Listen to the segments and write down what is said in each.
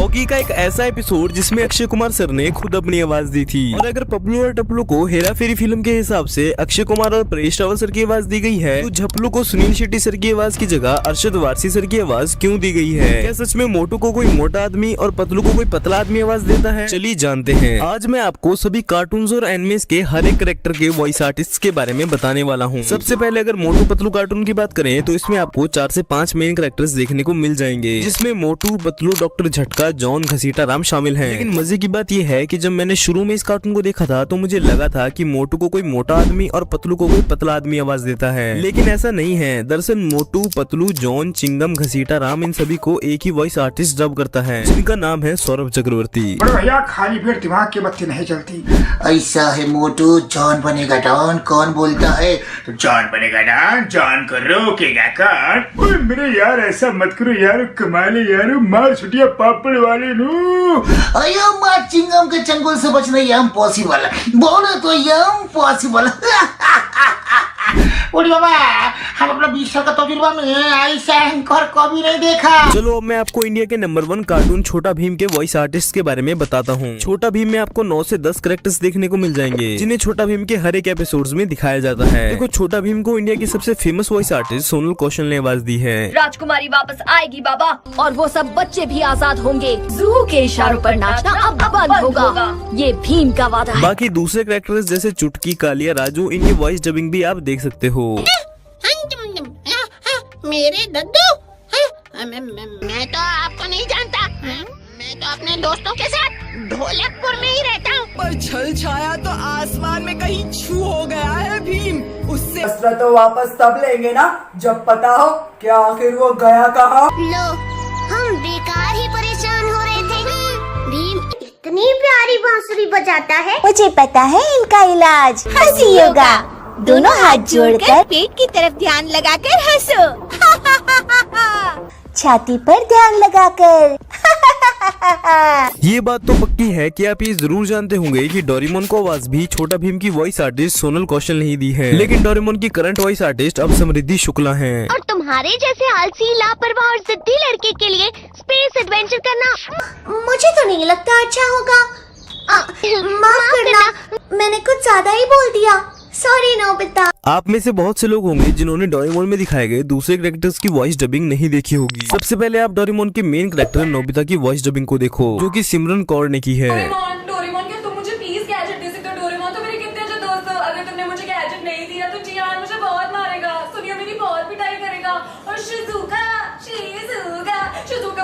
Doggy का एक ऐसा एपिसोड जिसमें अक्षय कुमार सर ने खुद अपनी आवाज दी थी। और अगर पपलू और टपलू को हेरा फेरी फिल्म के हिसाब से अक्षय कुमार और परेश रावल सर की आवाज दी गई है, तो झपलू को सुनील शेट्टी सर की आवाज की जगह अरशद वारसी सर की आवाज क्यों दी गई है? क्या सच में मोटू को कोई मोटा आदमी और पतलू को कोई पतला आदमी आवाज देता है? चलिए जानते हैं। आज मैं आपको सभी कार्टून्स और एनिमेस के हर एक कैरेक्टर के वॉइस आर्टिस्ट के बारे में बताने वाला हूँ। सबसे पहले अगर मोटू पतलू कार्टून की बात करें तो इसमें आपको 4 से 5 मेन कैरेक्टर्स देखने को मिल जाएंगे, जिसमें मोटू, पतलू, डॉक्टर झटका, जॉन, घसीटा राम शामिल हैं। लेकिन मजे की बात यह है कि जब मैंने शुरू में इस कार्टून को देखा था तो मुझे लगा था कि मोटू को कोई मोटा आदमी और पतलू को कोई पतला आदमी आवाज देता है, लेकिन ऐसा नहीं है। दरअसल मोटू, पतलू, जॉन, चिंगम, घसीटा राम इन सभी को एक ही वॉइस आर्टिस्ट डब करता है, जिनका नाम है सौरभ चक्रवर्ती। भैया खाली पेट दिमाग की बत्ती नहीं चलती। ऐसा है मोटू, जॉन बनेगा डॉन, कौन बोलता है? तो जॉन बनेगा डॉन, जॉन को रोकेगा कौन? ओए मेरे यार ऐसा मत करो यार, कमाले यार, मार छुटिया पापड़ वाले नु। अयो मार चिंगम के चंगुल से बचना इम्पॉसिबल, बोलो तो इम्पॉसिबल। ओडी बाबा, हम अपना 20 साल का तजुर्बा में ऐसा एंकर कभी नहीं देखा। चलो अब मैं आपको इंडिया के नंबर 1 कार्टून छोटा भीम के वॉइस आर्टिस्ट के बारे में बताता हूँ। छोटा भीम में आपको 9 से 10 कैरेक्टर्स देखने को मिल जाएंगे, जिन्हें छोटा भीम के हर एक एपिसोड्स में दिखाया जाता है। देखो, छोटा भीम को इंडिया की सबसे फेमस वॉइस आर्टिस्ट सोनल कौशल ने आवाज दी है। राजकुमारी वापस आएगी बाबा, और वो सब बच्चे भी आजाद होंगे। जू के इशारों पर नाचना अब बंद होगा, ये भीम का वादा है। बाकी दूसरे कैरेक्टर्स जैसे चुटकी, कालिया, राजू, इनकी वॉइस डबिंग भी आप देख सकते हो। मेरे दद्दू, मैं तो आपको नहीं जानता। मैं तो अपने दोस्तों के साथ ढोलकपुर में ही रहता हूँ। पर छल छाया तो आसमान में कहीं छू हो गया है भीम। उससे असला तो वापस तब लेंगे ना जब पता हो कि आखिर वो गया कहाँ। लो, हम बेकार ही परेशान हो रहे थे। भीम इतनी प्यारी बांसुरी बजाता है। मुझे पता है इनका इलाज, हंसी योगा। दोनों हाथ जोड़कर पेट की तरफ ध्यान लगाकर हंसो। छाती पर ध्यान लगाकर। ये बात तो पक्की है कि आप ये जरूर जानते होंगे कि डोरेमोन को आवाज भी छोटा भीम की वॉइस आर्टिस्ट सोनल कौशल ने ही दी है, लेकिन डोरेमोन की करंट वॉइस आर्टिस्ट अब समृद्धि शुक्ला हैं। और तुम्हारे जैसे आलसी, लापरवाह और जिद्दी लड़के के लिए स्पेस एडवेंचर करना मुझे तो नहीं लगता अच्छा होगा। माफ करना, मैंने कुछ ज्यादा ही बोल दिया। Sorry Nobita. आप में से बहुत से लोग होंगे जिन्होंने डोरेमोन में दिखाए गए दूसरे कैरेक्टर्स की वॉइस डबिंग नहीं देखी होगी। सबसे पहले आप डोरेमोन के मेन कैरेक्टर नोबिता की वॉइस डबिंग को देखो, जो कि सिमरन कौर ने की है। डोरेमोन क्या तुम मुझे प्लीज गैजेट दे सकते हो? डोरेमोन तो मेरे कितने अच्छे दोस्त हो। अगर तुमने मुझे गैजेट नहीं दिया तो जियान मुझे बहुत मारेगा, सुनियो मेरी बहुत पिटाई करेगा। और शिजुका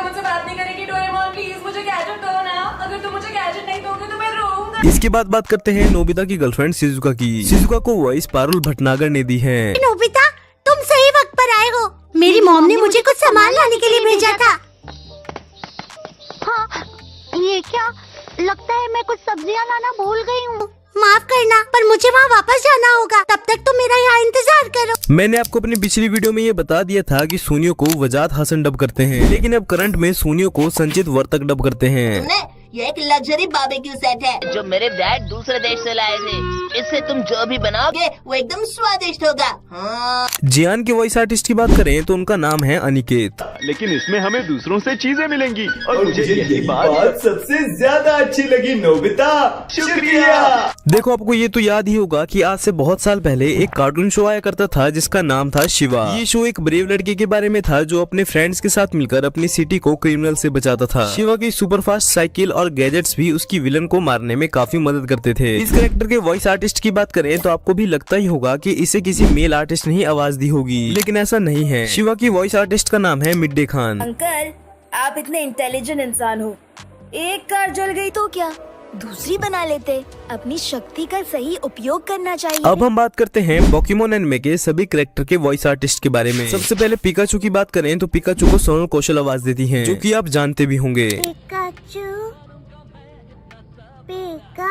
मुझसे बात नहीं करेगी। डोरेमोन प्लीज मुझे गैजेट दो ना, अगर तुम मुझे गैजेट नहीं दोगे तो मैं रोऊंगा। इसके बाद बात करते हैं नोबिता की गर्लफ्रेंड शिजुका की। शिजुका को वॉइस पारुल भटनागर ने दी है। नोबिता, तुम सही वक्त पर आए हो। मेरी मॉम ने मुझे कुछ सामान लाने के लिए भेजा था। हाँ, ये क्या? लगता है मैं कुछ सब्जियां लाना भूल गई हूँ। माफ करना, पर मुझे वहाँ वापस जाना होगा। तब तक तुम मेरा यहाँ इंतजार करो। मैंने आपको अपनी पिछली वीडियो में ये बता दिया था कि सोनियो को वजाद हसन डब करते हैं, लेकिन अब करंट में सोनियो को संचित वर्तक डब करते हैं। ये एक लग्जरी बारबेक्यू सेट है जो मेरे डैड दूसरे देश से लाए थे। इससे तुम जो भी बनाओगे वो एकदम स्वादिष्ट होगा। हाँ। जियान के वॉइस आर्टिस्ट की बात करें तो उनका नाम है अनिकेत, लेकिन इसमें हमें दूसरों से चीजें मिलेंगी और मुझे यही बात सबसे ज्यादा अच्छी लगी। नोबिता, शुक्रिया। देखो, आपको ये तो याद ही होगा कि आज से बहुत साल पहले एक कार्टून शो आया करता था जिसका नाम था शिवा। ये शो एक ब्रेव लड़के के बारे में था जो अपने फ्रेंड्स के साथ मिलकर अपनी सिटी को क्रिमिनल से बचाता था। शिवा की सुपरफास्ट साइकिल और गैजेट्स भी उसकी विलन को मारने में काफी मदद करते थे। इस कैरेक्टर के वॉइस आर्टिस्ट की बात करें तो आपको भी लगता ही होगा कि इसे किसी मेल आर्टिस्ट ने ही आवाज दी होगी, लेकिन ऐसा नहीं है। शिवा की वॉइस आर्टिस्ट का नाम है मिड डे खान। अंकल, आप इतने इंटेलिजेंट इंसान हो, एक कार जल गई तो क्या, दूसरी बना लेते। अपनी शक्ति का सही उपयोग करना चाहिए। अब हम बात करते हैं पोकेमोन एनिमे के सभी कैरेक्टर के वॉइस आर्टिस्ट के बारे में। सबसे पहले पिकाचू की बात करें तो पिकाचू को सोनल कौशल आवाज देती हैं, जो कि आप जानते भी होंगे। पिकाचू, पिका।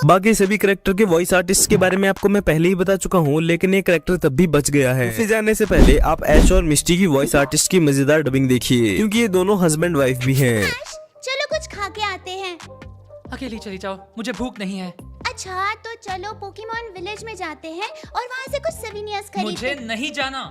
बाकी सभी कैरेक्टर के वॉइस आर्टिस्ट के बारे में आपको मैं पहले ही बता चुका हूँ, लेकिन ये कैरेक्टर तब भी बच गया है। उसे जानने से पहले आप ऐश और मिस्टी की वॉइस आर्टिस्ट की मजेदार डबिंग देखिए, क्योंकि ये दोनों हस्बैंड वाइफ भी हैं। चलो कुछ खा के आते हैं। अकेली चली जाओ, मुझे भूख नहीं है। अच्छा तो चलो पोकेमॉन विलेज में जाते हैं और वहाँ से कुछ सोवेनियर्स खरीदते। मुझे नहीं जाना।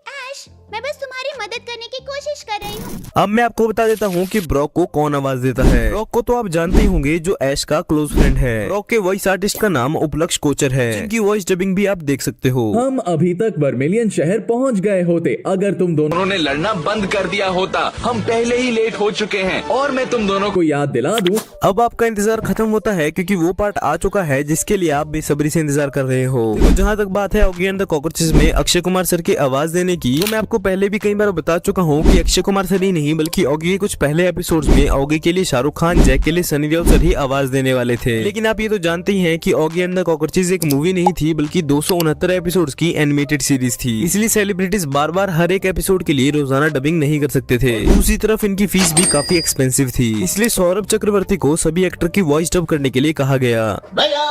ऐश, मैं बस तुम्हारी मदद करने की कोशिश कर रही हूँ। अब मैं आपको बता देता हूँ कि ब्रॉक को कौन आवाज देता है। ब्रॉक को तो आप जानते ही होंगे, जो ऐश का क्लोज फ्रेंड है। ब्रॉक के वॉइस आर्टिस्ट का नाम उपलक्ष कोचर है, जिनकी वॉइस डबिंग भी आप देख सकते हो। हम अभी तक वर्मिलियन शहर पहुंच गए होते अगर तुम दोनों ने लड़ना बंद कर दिया होता। हम पहले ही लेट हो चुके हैं और मैं तुम दोनों को याद दिला दूं। अब आपका इंतजार खत्म होता है, क्योंकि वो पार्ट आ चुका है जिसके लिए आप बेसब्री से इंतजार कर रहे हो। तो जहाँ तक बात है ऑगी एंड द कॉकरोचेस में अक्षय कुमार सर की आवाज देने की, तो मैं आपको पहले भी कई बार बता चुका हूँ कि अक्षय कुमार सर ही नहीं बल्कि ऑगी के कुछ पहले एपिसोड्स में ऑगी के लिए शाहरुख खान, जैक के लिए सनी देओल सर ही आवाज देने वाले थे। लेकिन आप ये तो जानते ही हैं कि ऑगी एंड द कॉकरोचेस एक मूवी नहीं थी, बल्कि 269 एपिसोड्स की एनिमेटेड सीरीज थी। इसलिए सेलिब्रिटीज बार बार हर एक एपिसोड के लिए रोजाना डबिंग नहीं कर सकते थे। दूसरी तरफ इनकी फीस भी काफी एक्सपेंसिव थी, इसलिए सौरभ चक्रवर्ती को सभी एक्टर की वॉइस डब करने के लिए कहा गया। भैया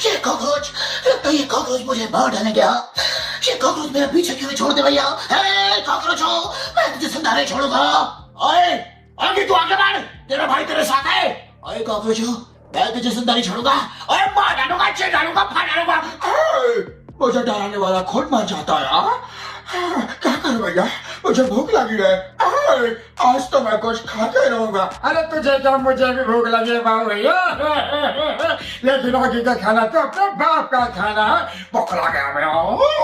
ये कॉकरोच, लगता है ये कॉकरोच मुझे मार डालेंगे। ये कॉकरोच मेरे पीछे क्यों छोड़ दे भैया? कॉकरोच हो, मैं तुझे जिंदा नहीं छोड़ूंगा। ओए आगे तू आगे बढ़, तेरा भाई तेरे साथ है। ओए कॉकरोच हो, मैं तुझे जिंदा नहीं छोड़ूंगा। ओए मार डालूंगा, चीर डालूंगा, फाड़ डालूंगा। मुझे डराने वाला खुद मर जाता है यार। क्या करूं भैया, मुझे भूख लगी है। आज तो मैं कुछ खाते रहूंगा। अरे तुझे क्या, मुझे भी भूख लगी है बाबू भैया। लेकिन ऑगी का खाना तो अपने बाप का खाना है। बकला गया मैं,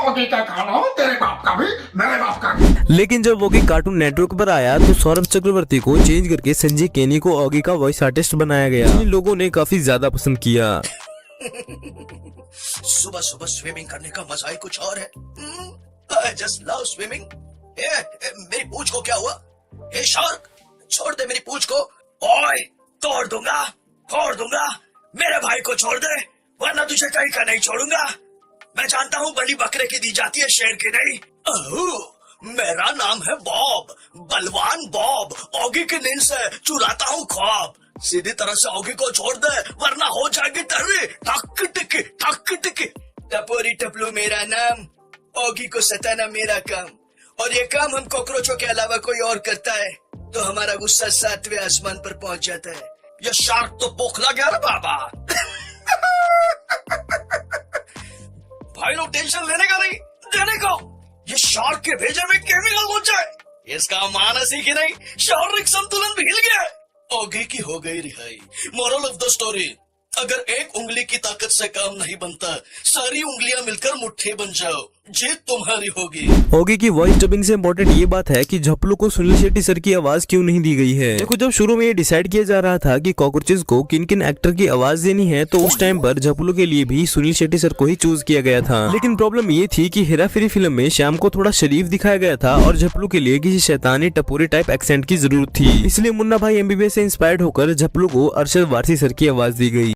ऑगी का खाना तेरे बाप का भी, मेरे बाप का भी। लेकिन जब ऑगी कार्टून नेटवर्क पर आया तो सौरभ चक्रवर्ती को चेंज करके संजय केनी को ऑगी का वॉइस आर्टिस्ट बनाया गया। इन लोगों ने काफी ज्यादा पसंद किया। सुबह सुबह स्विमिंग करने का मजा ही कुछ और है। I just love swimming. मेरी पूंछ को क्या हुआ? हे शार्क, छोड़ दे मेरी पूंछ को। ओए, तोड़ दूंगा, फोड़ दूंगा। मेरे भाई को छोड़ दे, वरना तुझे कहीं का नहीं छोड़ूंगा। मैं जानता हूँ बलि बकरे की दी जाती है, शेर की नहीं। मेरा नाम है बॉब, बलवान बॉब। ऑगी की नींद से चुराता हूँ ख्वाब। सीधी तरह से ऑगी को छोड़ दे, वरना हो जाएगी तेरी ठक टिकी, ठक टिकी। टपोरी टपलू मेरा नाम, ऑगी को सताना मेरा काम। और ये काम हम कॉकरोचों के अलावा कोई और करता है तो हमारा गुस्सा 7वें आसमान पर पहुंच जाता है। ये शार्क तो बोखला गया ना बाबा। भाई लोग टेंशन लेने का नहीं, देने का। ये शार्क के भेजे में केमिकल घुस जाए, इसका मानस ही कि नहीं, शारीरिक संतुलन भी हिल गया। ऑगी की हो गई रिहाई। मोरल ऑफ द स्टोरी, अगर एक उंगली की ताकत से काम नहीं बनता, सारी उंगलियां मिलकर मुट्ठी बन जाओ, जीत तुम्हारी होगी। ऑगी की वॉइस डबिंग से इम्पोर्टेंट ये बात है कि झप्पलू को सुनील शेट्टी सर की आवाज क्यों नहीं दी गई है। देखो, जब शुरू में ये डिसाइड किया जा रहा था कि कॉकरोचेस को किन किन एक्टर की आवाज देनी है, तो उस टाइम पर झप्पलू के लिए भी सुनील शेट्टी सर को ही चूज किया गया था। लेकिन प्रॉब्लम ये थी कि हेरा फेरी फिल्म में श्याम को थोड़ा शरीफ दिखाया गया था और झप्पलू के लिए किसी शैतानी टपोरी टाइप एक्सेंट की जरूरत थी। इसलिए मुन्ना भाई MBBS से इंस्पायर्ड होकर झप्पलू को अरशद वारसी सर की आवाज दी गई।